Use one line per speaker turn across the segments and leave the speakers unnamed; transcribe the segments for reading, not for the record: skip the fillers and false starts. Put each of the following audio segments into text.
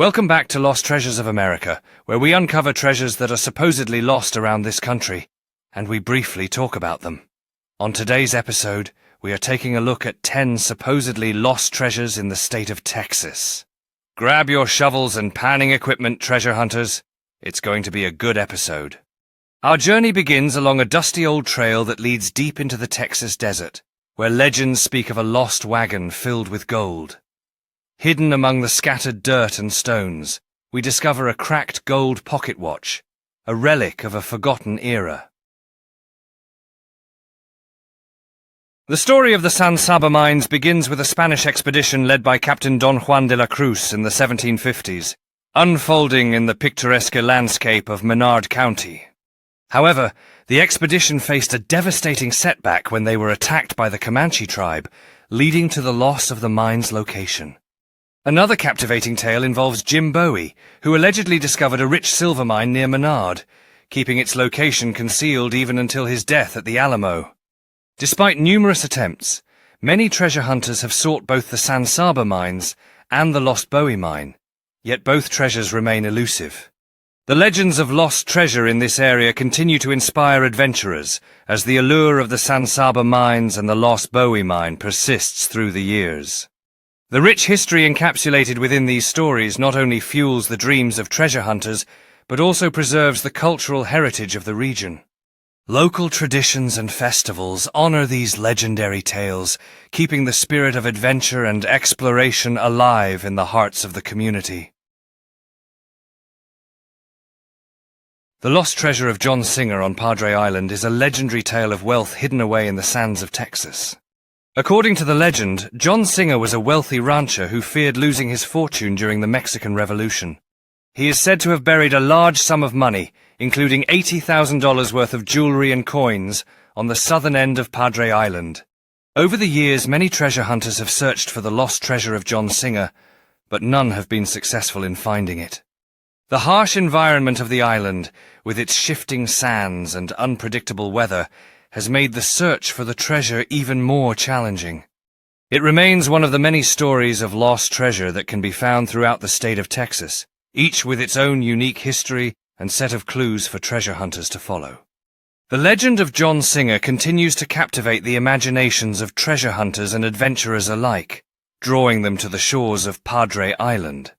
Welcome back to Lost Treasures of America, where we uncover treasures that are supposedly lost around this country, and we briefly talk about them. On today's episode, we are taking a look at 10 supposedly lost treasures in the state of Texas. Grab your shovels and panning equipment, treasure hunters. It's going to be a good episode. Our journey begins along a dusty old trail that leads deep into the Texas desert, where legends speak of a lost wagon filled with gold. Hidden among the scattered dirt and stones, we discover a cracked gold pocket watch, a relic of a forgotten era. The story of the San Saba mines begins with a Spanish expedition led by Captain Don Juan de la Cruz in the 1750s, unfolding in the picturesque landscape of Menard County. However, the expedition faced a devastating setback when they were attacked by the Comanche tribe, leading to the loss of the mine's location. Another captivating tale involves Jim Bowie, who allegedly discovered a rich silver mine near Menard, keeping its location concealed even until his death at the Alamo. Despite numerous attempts, many treasure hunters have sought both the San Saba mines and the lost Bowie mine, yet both treasures remain elusive. The legends of lost treasure in this area continue to inspire adventurers, as the allure of the San Saba mines and the lost Bowie mine persists through the years. The rich history encapsulated within these stories not only fuels the dreams of treasure hunters, but also preserves the cultural heritage of the region. Local traditions and festivals honor these legendary tales, keeping the spirit of adventure and exploration alive in the hearts of the community. The lost treasure of John Singer on Padre Island is a legendary tale of wealth hidden away in the sands of Texas. According to the legend, John Singer was a wealthy rancher who feared losing his fortune during the Mexican Revolution. He is said to have buried a large sum of money, including $80,000 worth of jewelry and coins, on the southern end of Padre Island. Over the years, many treasure hunters have searched for the lost treasure of John Singer, but none have been successful in finding it. The harsh environment of the island, with its shifting sands and unpredictable weather, has made the search for the treasure even more challenging. It remains one of the many stories of lost treasure that can be found throughout the state of Texas, each with its own unique history and set of clues for treasure hunters to follow. The legend of John Singer continues to captivate the imaginations of treasure hunters and adventurers alike, drawing them to the shores of Padre Island.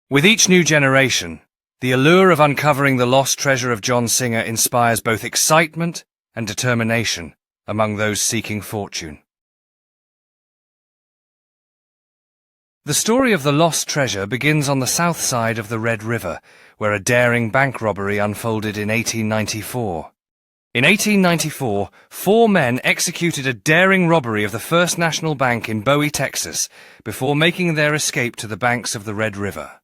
With each new generation, the allure of uncovering the lost treasure of John Singer inspires both excitement and determination among those seeking fortune. The story of the lost treasure begins on the south side of the Red River, where a daring bank robbery unfolded in 1894. In 1894, 4 men executed a daring robbery of the First National Bank in Bowie, Texas, before making their escape to the banks of the Red River.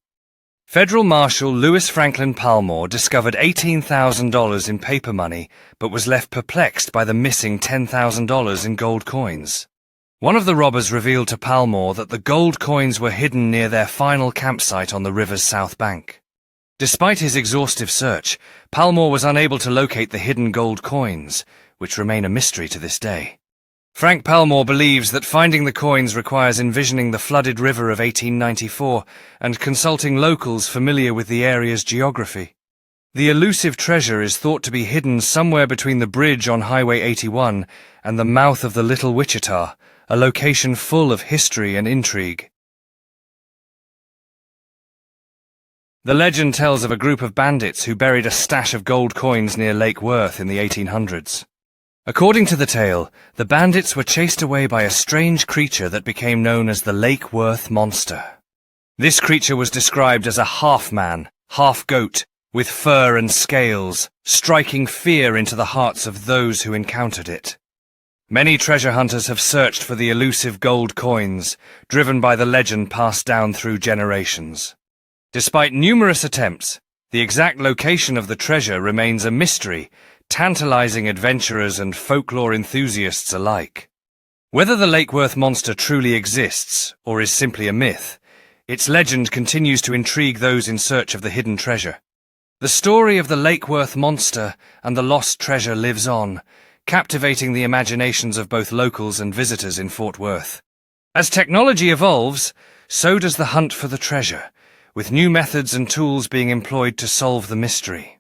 Federal Marshal Lewis Franklin Palmore discovered $18,000 in paper money, but was left perplexed by the missing $10,000 in gold coins. One of the robbers revealed to Palmore that the gold coins were hidden near their final campsite on the river's south bank. Despite his exhaustive search, Palmore was unable to locate the hidden gold coins, which remain a mystery to this day. Frank Palmore believes that finding the coins requires envisioning the flooded river of 1894 and consulting locals familiar with the area's geography. The elusive treasure is thought to be hidden somewhere between the bridge on Highway 81 and the mouth of the Little Wichita, a location full of history and intrigue. The legend tells of a group of bandits who buried a stash of gold coins near Lake Worth in the 1800s. According to the tale, the bandits were chased away by a strange creature that became known as the Lake Worth Monster. This creature was described as a half-man, half-goat, with fur and scales, striking fear into the hearts of those who encountered it. Many treasure hunters have searched for the elusive gold coins, driven by the legend passed down through generations. Despite numerous attempts, the exact location of the treasure remains a mystery, tantalizing adventurers and folklore enthusiasts alike. Whether the Lake Worth monster truly exists, or is simply a myth, its legend continues to intrigue those in search of the hidden treasure. The story of the Lake Worth monster and the lost treasure lives on, captivating the imaginations of both locals and visitors in Fort Worth. As technology evolves, so does the hunt for the treasure, with new methods and tools being employed to solve the mystery.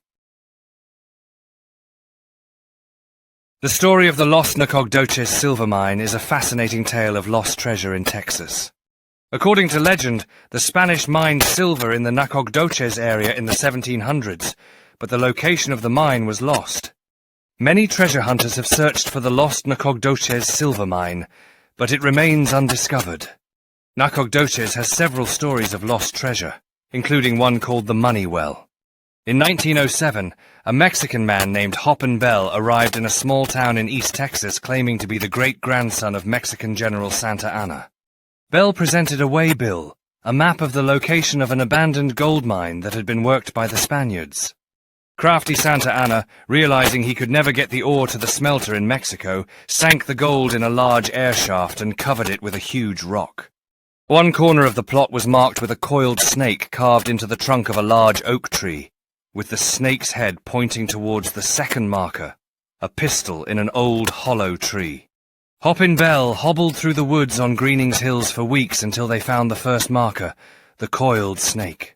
The story of the lost Nacogdoches silver mine is a fascinating tale of lost treasure in Texas. According to legend, the Spanish mined silver in the Nacogdoches area in the 1700s, but the location of the mine was lost. Many treasure hunters have searched for the lost Nacogdoches silver mine, but it remains undiscovered. Nacogdoches has several stories of lost treasure, including one called the Money Well. In 1907, a Mexican man named Hoppin Bell arrived in a small town in East Texas claiming to be the great-grandson of Mexican General Santa Anna. Bell presented a waybill, a map of the location of an abandoned gold mine that had been worked by the Spaniards. Crafty Santa Anna, realizing he could never get the ore to the smelter in Mexico, sank the gold in a large air shaft and covered it with a huge rock. One corner of the plot was marked with a coiled snake carved into the trunk of a large oak tree, with the snake's head pointing towards the second marker, a pistol in an old hollow tree. Hoppin Bell hobbled through the woods on Greening's Hills for weeks until they found the first marker, the coiled snake.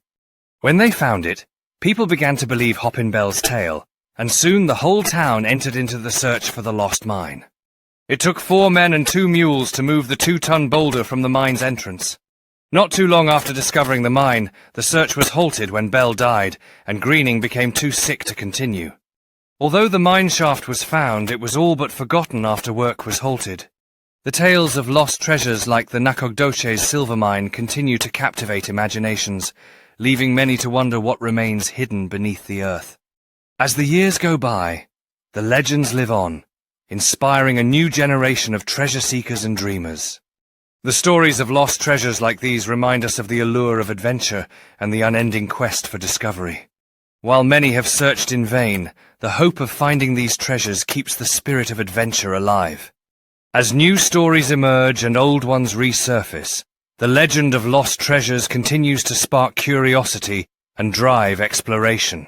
When they found it, people began to believe Hoppin Bell's tale, and soon the whole town entered into the search for the lost mine. It took 4 men and 2 mules to move the 2-ton boulder from the mine's entrance. Not too long after discovering the mine, the search was halted when Bell died, and Greening became too sick to continue. Although the mine shaft was found, it was all but forgotten after work was halted. The tales of lost treasures like the Nacogdoches silver mine continue to captivate imaginations, leaving many to wonder what remains hidden beneath the earth. As the years go by, the legends live on, inspiring a new generation of treasure seekers and dreamers. The stories of lost treasures like these remind us of the allure of adventure and the unending quest for discovery. While many have searched in vain, the hope of finding these treasures keeps the spirit of adventure alive. As new stories emerge and old ones resurface, the legend of lost treasures continues to spark curiosity and drive exploration.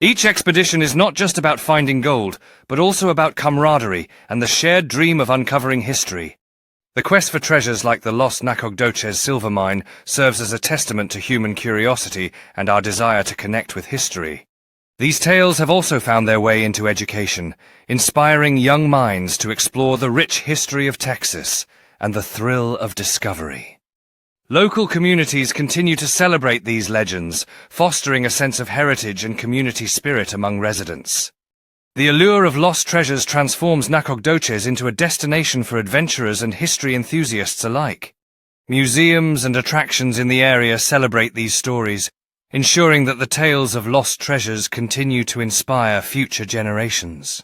Each expedition is not just about finding gold, but also about camaraderie and the shared dream of uncovering history. The quest for treasures like the lost Nacogdoches silver mine serves as a testament to human curiosity and our desire to connect with history. These tales have also found their way into education, inspiring young minds to explore the rich history of Texas and the thrill of discovery. Local communities continue to celebrate these legends, fostering a sense of heritage and community spirit among residents. The allure of lost treasures transforms Nacogdoches into a destination for adventurers and history enthusiasts alike. Museums and attractions in the area celebrate these stories, ensuring that the tales of lost treasures continue to inspire future generations.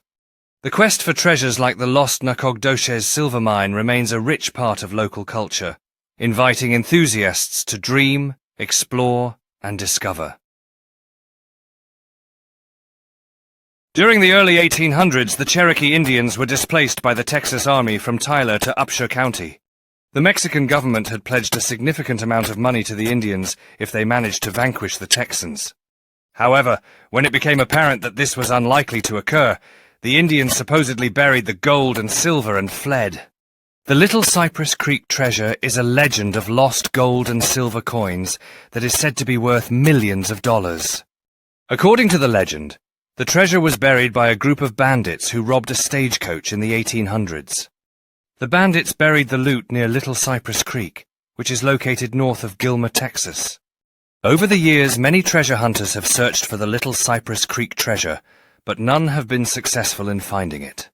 The quest for treasures like the lost Nacogdoches silver mine remains a rich part of local culture, inviting enthusiasts to dream, explore, and discover. During the early 1800s, the Cherokee Indians were displaced by the Texas Army from Tyler to Upshur County. The Mexican government had pledged a significant amount of money to the Indians if they managed to vanquish the Texans. However, when it became apparent that this was unlikely to occur, the Indians supposedly buried the gold and silver and fled. The Little Cypress Creek treasure is a legend of lost gold and silver coins that is said to be worth millions of dollars. According to the legend, the treasure was buried by a group of bandits who robbed a stagecoach in the 1800s. The bandits buried the loot near Little Cypress Creek, which is located north of Gilmer, Texas. Over the years, many treasure hunters have searched for the Little Cypress Creek treasure, but none have been successful in finding it.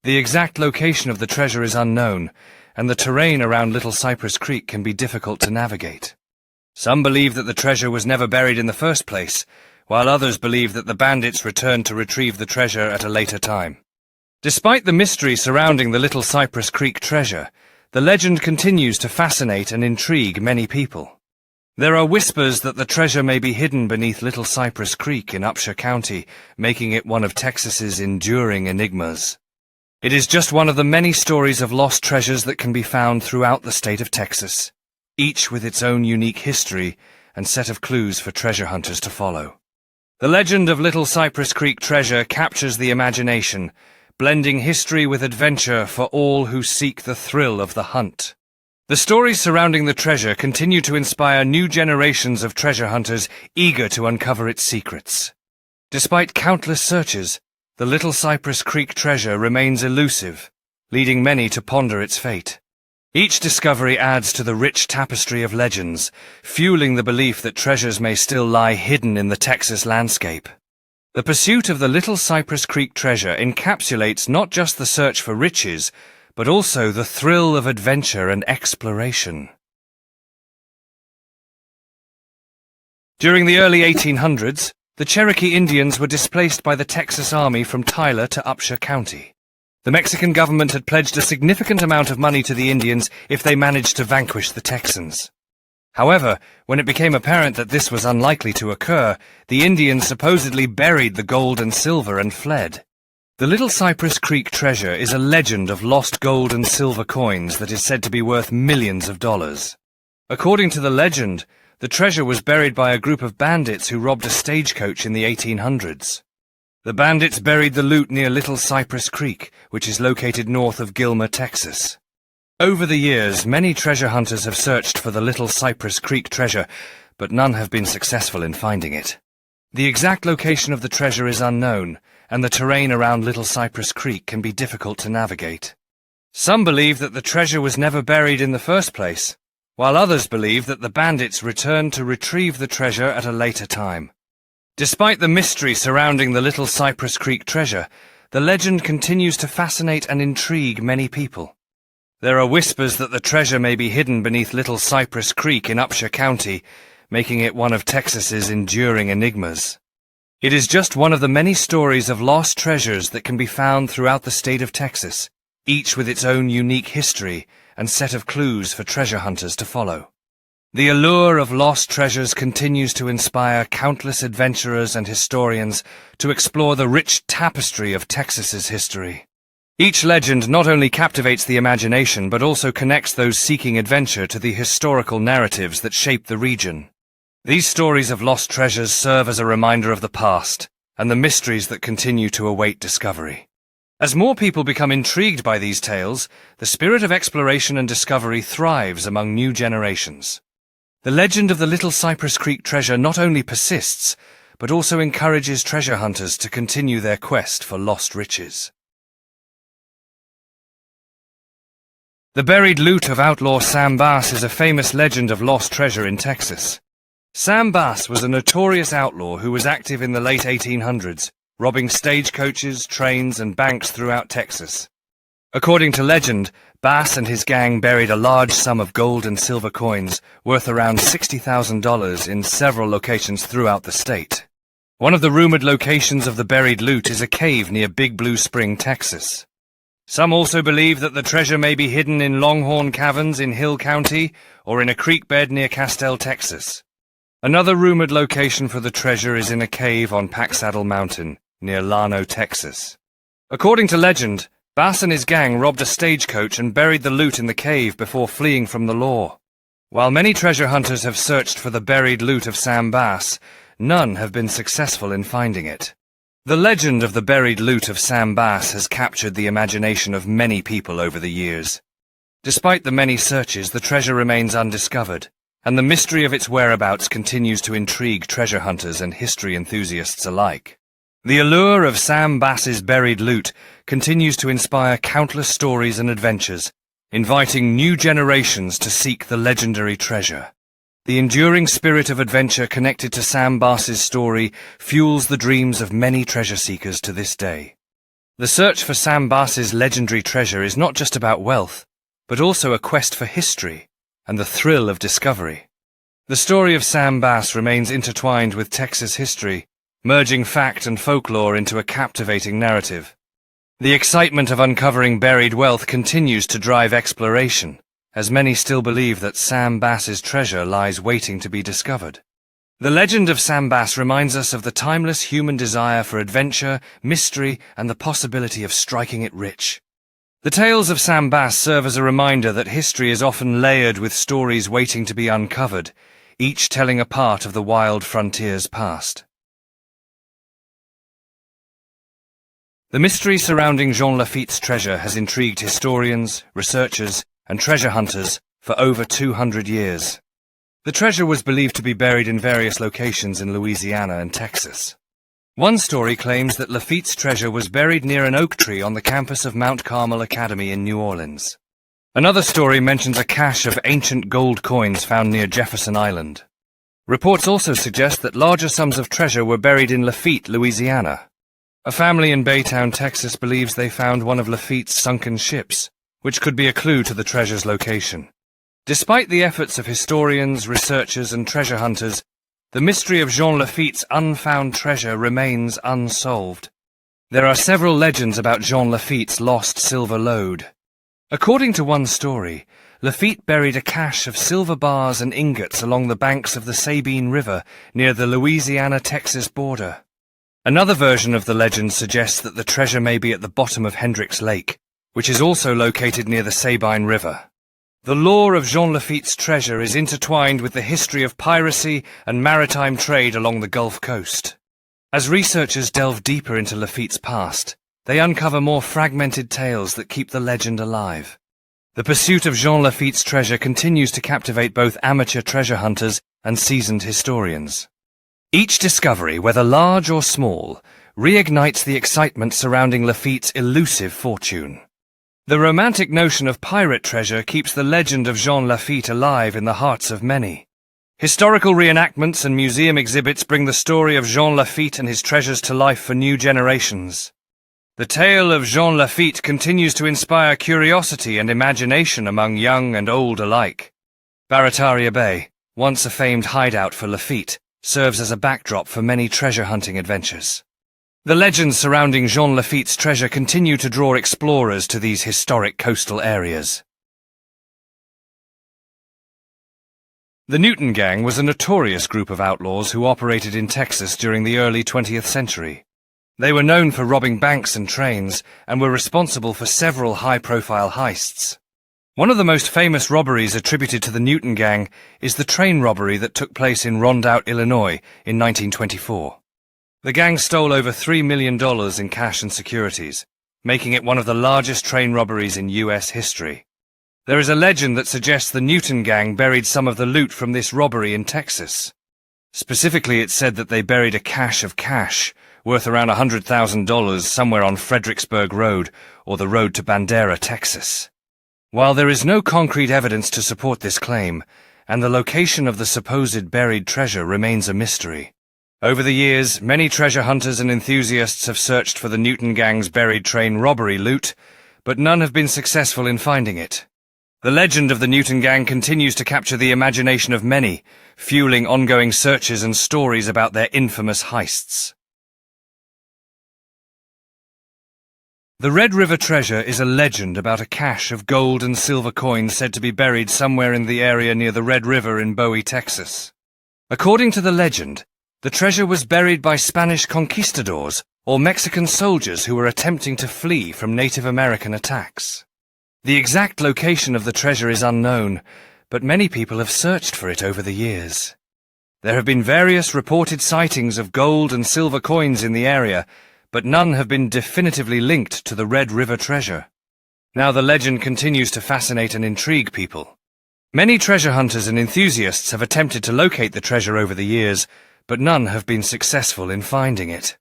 The exact location of the treasure is unknown, and the terrain around Little Cypress Creek can be difficult to navigate. Some believe that the treasure was never buried in the first place, while others believe that the bandits returned to retrieve the treasure at a later time. Despite the mystery surrounding the Little Cypress Creek treasure, the legend continues to fascinate and intrigue many people. There are whispers that the treasure may be hidden beneath Little Cypress Creek in Upshur County, making it one of Texas's enduring enigmas. It is just one of the many stories of lost treasures that can be found throughout the state of Texas, each with its own unique history and set of clues for treasure hunters to follow. The legend of Little Cypress Creek treasure captures the imagination, blending history with adventure for all who seek the thrill of the hunt. The stories surrounding the treasure continue to inspire new generations of treasure hunters eager to uncover its secrets. Despite countless searches, the Little Cypress Creek treasure remains elusive, leading many to ponder its fate. Each discovery adds to the rich tapestry of legends, fueling the belief that treasures may still lie hidden in the Texas landscape. The pursuit of the Little Cypress Creek treasure encapsulates not just the search for riches, but also the thrill of adventure and exploration. During the early 1800s, the Cherokee Indians were displaced by the Texas Army from Tyler to Upshur County. The Mexican government had pledged a significant amount of money to the Indians if they managed to vanquish the Texans. However, when it became apparent that this was unlikely to occur, the Indians supposedly buried the gold and silver and fled. The Little Cypress Creek treasure is a legend of lost gold and silver coins that is said to be worth millions of dollars. According to the legend, the treasure was buried by a group of bandits who robbed a stagecoach in the 1800s. The bandits buried the loot near Little Cypress Creek, which is located north of Gilmer, Texas. Over the years, many treasure hunters have searched for the Little Cypress Creek treasure, but none have been successful in finding it. The exact location of the treasure is unknown, and the terrain around Little Cypress Creek can be difficult to navigate. Some believe that the treasure was never buried in the first place, while others believe that the bandits returned to retrieve the treasure at a later time. Despite the mystery surrounding the Little Cypress Creek treasure, the legend continues to fascinate and intrigue many people. There are whispers that the treasure may be hidden beneath Little Cypress Creek in Upshur County, making it one of Texas's enduring enigmas. It is just one of the many stories of lost treasures that can be found throughout the state of Texas, each with its own unique history and set of clues for treasure hunters to follow. The allure of lost treasures continues to inspire countless adventurers and historians to explore the rich tapestry of Texas's history. Each legend not only captivates the imagination but also connects those seeking adventure to the historical narratives that shape the region. These stories of lost treasures serve as a reminder of the past and the mysteries that continue to await discovery. As more people become intrigued by these tales, the spirit of exploration and discovery thrives among new generations. The legend of the Little Cypress Creek treasure not only persists, but also encourages treasure hunters to continue their quest for lost riches. The buried loot of outlaw Sam Bass is a famous legend of lost treasure in Texas. Sam Bass was a notorious outlaw who was active in the late 1800s, robbing stagecoaches, trains, and banks throughout Texas. According to legend, Bass and his gang buried a large sum of gold and silver coins worth around $60,000 in several locations throughout the state. One of the rumored locations of the buried loot is a cave near Big Blue Spring, Texas. Some also believe that the treasure may be hidden in Longhorn Caverns in Hill County or in a creek bed near Castell, Texas. Another rumored location for the treasure is in a cave on Packsaddle Mountain, near Llano, Texas. According to legend, Bass and his gang robbed a stagecoach and buried the loot in the cave before fleeing from the law. While many treasure hunters have searched for the buried loot of Sam Bass, none have been successful in finding it. The legend of the buried loot of Sam Bass has captured the imagination of many people over the years. Despite the many searches, the treasure remains undiscovered, and the mystery of its whereabouts continues to intrigue treasure hunters and history enthusiasts alike. The allure of Sam Bass's buried loot continues to inspire countless stories and adventures, inviting new generations to seek the legendary treasure. The enduring spirit of adventure connected to Sam Bass's story fuels the dreams of many treasure seekers to this day. The search for Sam Bass's legendary treasure is not just about wealth, but also a quest for history and the thrill of discovery. The story of Sam Bass remains intertwined with Texas history, merging fact and folklore into a captivating narrative. The excitement of uncovering buried wealth continues to drive exploration, as many still believe that Sam Bass's treasure lies waiting to be discovered. The legend of Sam Bass reminds us of the timeless human desire for adventure, mystery, and the possibility of striking it rich. The tales of Sam Bass serve as a reminder that history is often layered with stories waiting to be uncovered, each telling a part of the wild frontier's past. The mystery surrounding Jean Lafitte's treasure has intrigued historians, researchers, and treasure hunters for over 200 years. The treasure was believed to be buried in various locations in Louisiana and Texas. One story claims that Lafitte's treasure was buried near an oak tree on the campus of Mount Carmel Academy in New Orleans. Another story mentions a cache of ancient gold coins found near Jefferson Island. Reports also suggest that larger sums of treasure were buried in Lafitte, Louisiana. A family in Baytown, Texas believes they found one of Lafitte's sunken ships, which could be a clue to the treasure's location. Despite the efforts of historians, researchers, and treasure hunters, the mystery of Jean Lafitte's unfound treasure remains unsolved. There are several legends about Jean Lafitte's lost silver lode. According to one story, Lafitte buried a cache of silver bars and ingots along the banks of the Sabine River near the Louisiana-Texas border. Another version of the legend suggests that the treasure may be at the bottom of Hendricks Lake, which is also located near the Sabine River. The lore of Jean Lafitte's treasure is intertwined with the history of piracy and maritime trade along the Gulf Coast. As researchers delve deeper into Lafitte's past, they uncover more fragmented tales that keep the legend alive. The pursuit of Jean Lafitte's treasure continues to captivate both amateur treasure hunters and seasoned historians. Each discovery, whether large or small, reignites the excitement surrounding Lafitte's elusive fortune. The romantic notion of pirate treasure keeps the legend of Jean Lafitte alive in the hearts of many. Historical reenactments and museum exhibits bring the story of Jean Lafitte and his treasures to life for new generations. The tale of Jean Lafitte continues to inspire curiosity and imagination among young and old alike. Barataria Bay, once a famed hideout for Lafitte, serves as a backdrop for many treasure hunting adventures. The legends surrounding Jean Lafitte's treasure continue to draw explorers to these historic coastal areas. The Newton Gang was a notorious group of outlaws who operated in Texas during the early 20th century. They were known for robbing banks and trains, and were responsible for several high-profile heists. One of the most famous robberies attributed to the Newton Gang is the train robbery that took place in Rondout, Illinois, in 1924. The gang stole over $3 million in cash and securities, making it one of the largest train robberies in U.S. history. There is a legend that suggests the Newton Gang buried some of the loot from this robbery in Texas. Specifically, it's said that they buried a cache of cash, worth around $100,000 somewhere on Fredericksburg Road, or the road to Bandera, Texas. While there is no concrete evidence to support this claim, and the location of the supposed buried treasure remains a mystery, over the years, many treasure hunters and enthusiasts have searched for the Newton Gang's buried train robbery loot, but none have been successful in finding it. The legend of the Newton Gang continues to capture the imagination of many, fueling ongoing searches and stories about their infamous heists. The Red River treasure is a legend about a cache of gold and silver coins said to be buried somewhere in the area near the Red River in Bowie, Texas. According to the legend, the treasure was buried by Spanish conquistadors or Mexican soldiers who were attempting to flee from Native American attacks. The exact location of the treasure is unknown, but many people have searched for it over the years. There have been various reported sightings of gold and silver coins in the area, but none have been definitively linked to the Red River treasure. Now the legend continues to fascinate and intrigue people. Many treasure hunters and enthusiasts have attempted to locate the treasure over the years, but none have been successful in finding it.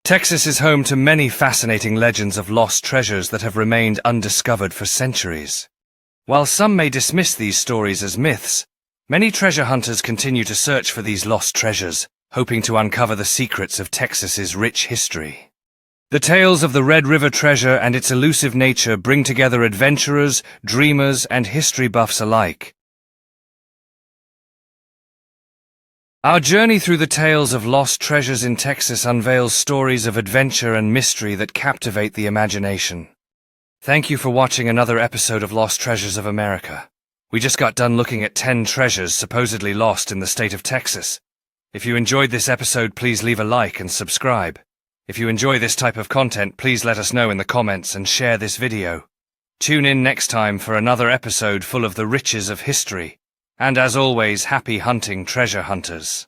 Texas is home to many fascinating legends of lost treasures that have remained undiscovered for centuries. While some may dismiss these stories as myths, many treasure hunters continue to search for these lost treasures, hoping to uncover the secrets of Texas's rich history. The tales of the Red River treasure and its elusive nature bring together adventurers, dreamers, and history buffs alike. Our journey through the tales of lost treasures in Texas unveils stories of adventure and mystery that captivate the imagination. Thank you for watching another episode of Lost Treasures of America. We just got done looking at 10 treasures supposedly lost in the state of Texas. If you enjoyed this episode, please leave a like and subscribe. If you enjoy this type of content, please let us know in the comments and share this video. Tune in next time for another episode full of the riches of history. And as always, happy hunting, treasure hunters.